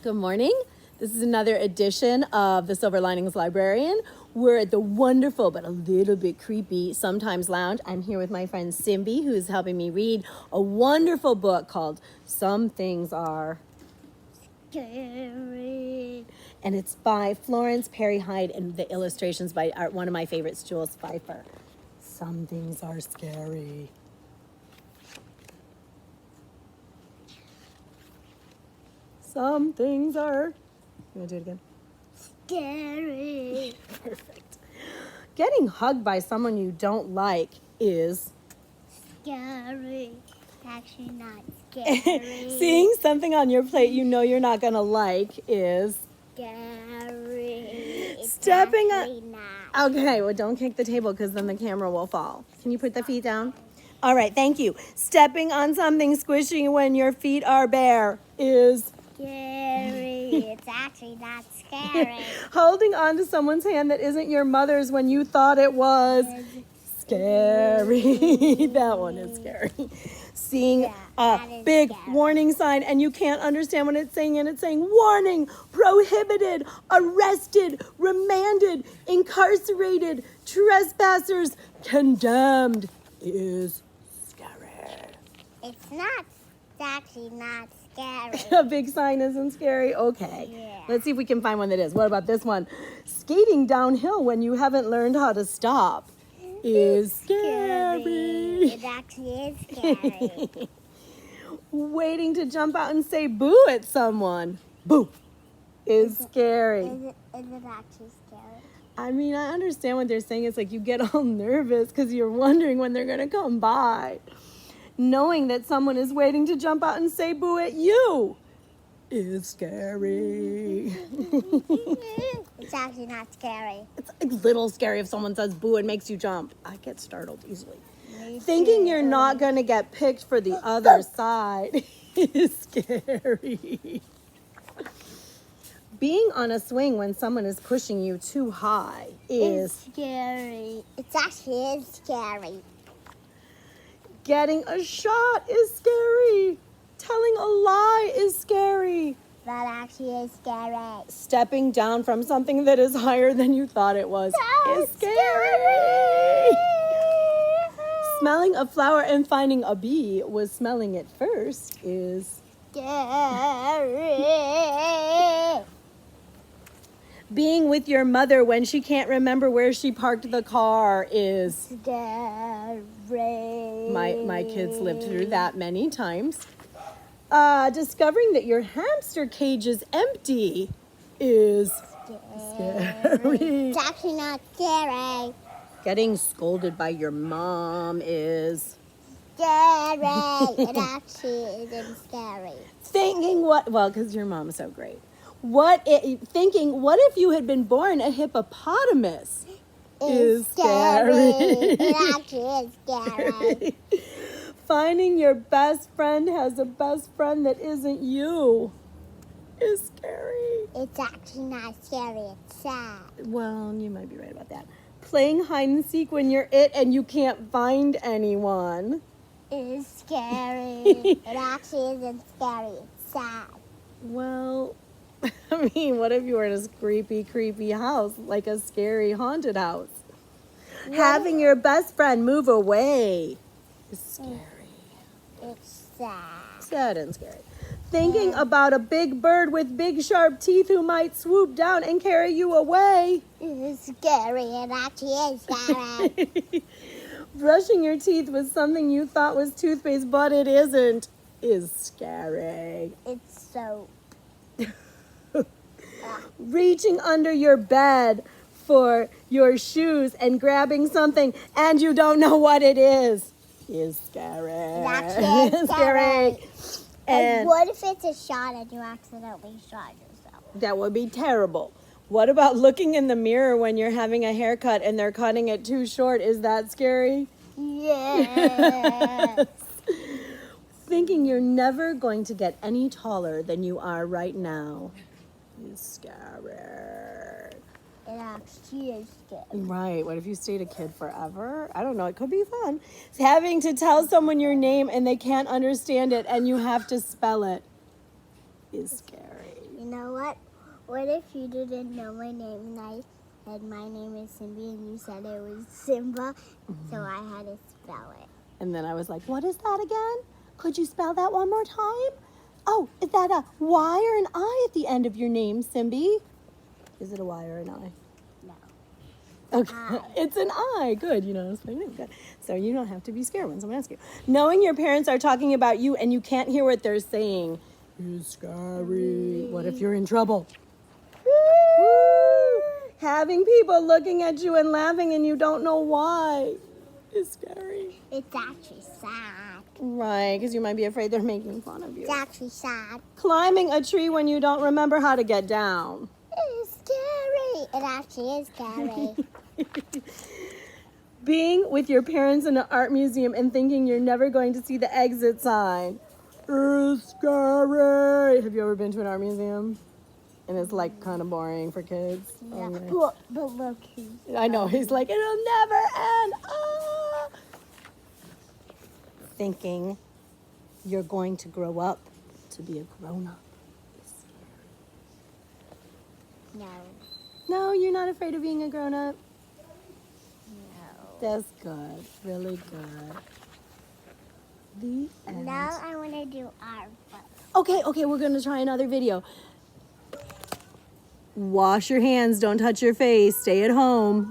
Good morning. This is another edition of the Silver Linings Librarian. We're at the wonderful but a little bit creepy Sometimes Lounge. I'm here with my friend Simbi, who is helping me read a wonderful book called Some Things Are Scary. And it's by Florence Parry Heide, and the illustrations by one of my favorites, Jules Feiffer. Some things are scary. Some things are... You want to do it again? Scary. Perfect. Getting hugged by someone you don't like is... Scary. It's actually not scary. Seeing something on your plate you know you're not going to like is... Scary. It's Stepping actually not. Okay, well, don't kick the table because then the camera will fall. Can you put the feet down? All right, thank you. Stepping on something squishy when your feet are bare is... Scary. It's actually not scary. Holding on to someone's hand that isn't your mother's when you thought it was... Scary. That one is scary. Seeing Yeah, a that is big scary. warning sign and you can't understand what it's saying, and it's saying warning, prohibited, arrested, remanded, incarcerated, trespassers, condemned is scary. It's not. It's actually not scary. A big sign isn't scary? Okay. Yeah. Let's see if we can find one that is. What about this one? Skating downhill when you haven't learned how to stop is scary. It actually is scary. Waiting to jump out and say boo at someone. Boo is scary. Is it actually scary? I mean, I understand what they're saying. It's like you get all nervous because you're wondering when they're going to come by. Knowing that someone is waiting to jump out and say boo at you is scary. It's actually not scary. It's a little scary if someone says boo and makes you jump. I get startled easily. Me Thinking too. you're not going to get picked for the other side is scary. Being on a swing when someone is pushing you too high is... It's scary. It actually is scary. Getting a shot is scary. Telling a lie is scary. That actually is scary. Stepping down from something that is higher than you thought it was is That's scary. Smelling a flower and finding a bee was smelling it first is... Scary. Being with your mother when she can't remember where she parked the car is... Scary. My kids lived through that many times. Discovering that your hamster cage is empty is scary. It's actually not scary. Getting scolded by your mom is... Scary. It actually isn't scary. Thinking what... Well, because your mom is so great. Thinking, what if you had been born a hippopotamus is scary. It actually is scary. Finding your best friend has a best friend that isn't you is scary. It's actually not scary. It's sad. Well, you might be right about that. Playing hide and seek when you're it and you can't find anyone. It is scary. It actually isn't scary. It's sad. Well, I mean, what if you were in a creepy house, like a scary haunted house? Having your best friend move away is scary. It's sad. Sad and scary. Thinking about a big bird with big sharp teeth who might swoop down and carry you away. It is scary. It actually is scary. Brushing your teeth with something you thought was toothpaste, but it isn't, is scary. It's so... Reaching under your bed for your shoes and grabbing something and you don't know what it is scary. It actually is scary. And what if it's a shot and you accidentally shot yourself? that would be terrible. What about looking in the mirror when you're having a haircut and they're cutting it too short? Is that scary? Yeah. Thinking you're never going to get any taller than you are right now is scary. It actually is scary. Right. What if you stayed a kid forever? I don't know. It could be fun. Having to tell someone your name and they can't understand it and you have to spell it is scary. You know what? What if you didn't know my name and I said my name is Simbi and you said it was Simba, so I had to spell it. And then I was like, what is that again? Could you spell that one more time? Oh, is that a Y or an I at the end of your name, Simbi? Is it a Y or an I? No. Okay, it's an I. Good, you know, that's my name. Good. So you don't have to be scared when someone asks you. Knowing your parents are talking about you and you can't hear what they're saying is scary. What if you're in trouble? Woo! Having people looking at you and laughing and you don't know why is scary. It's actually sad. Right, because you might be afraid they're making fun of you. It's actually sad. Climbing a tree when you don't remember how to get down. It's scary. It actually is scary. Being with your parents in an art museum and thinking you're never going to see the exit sign is scary. Have you ever been to an art museum? And it's like kind of boring for kids. Yeah. Oh, But look, I know, he's like, it'll never end. Ah! Thinking you're going to grow up to be a grown-up. no. No, you're not afraid of being a grown-up? No. That's good. Really good. The end. Now I want to do art. Okay, we're going to try another video. Wash your hands. Don't touch your face. Stay at home.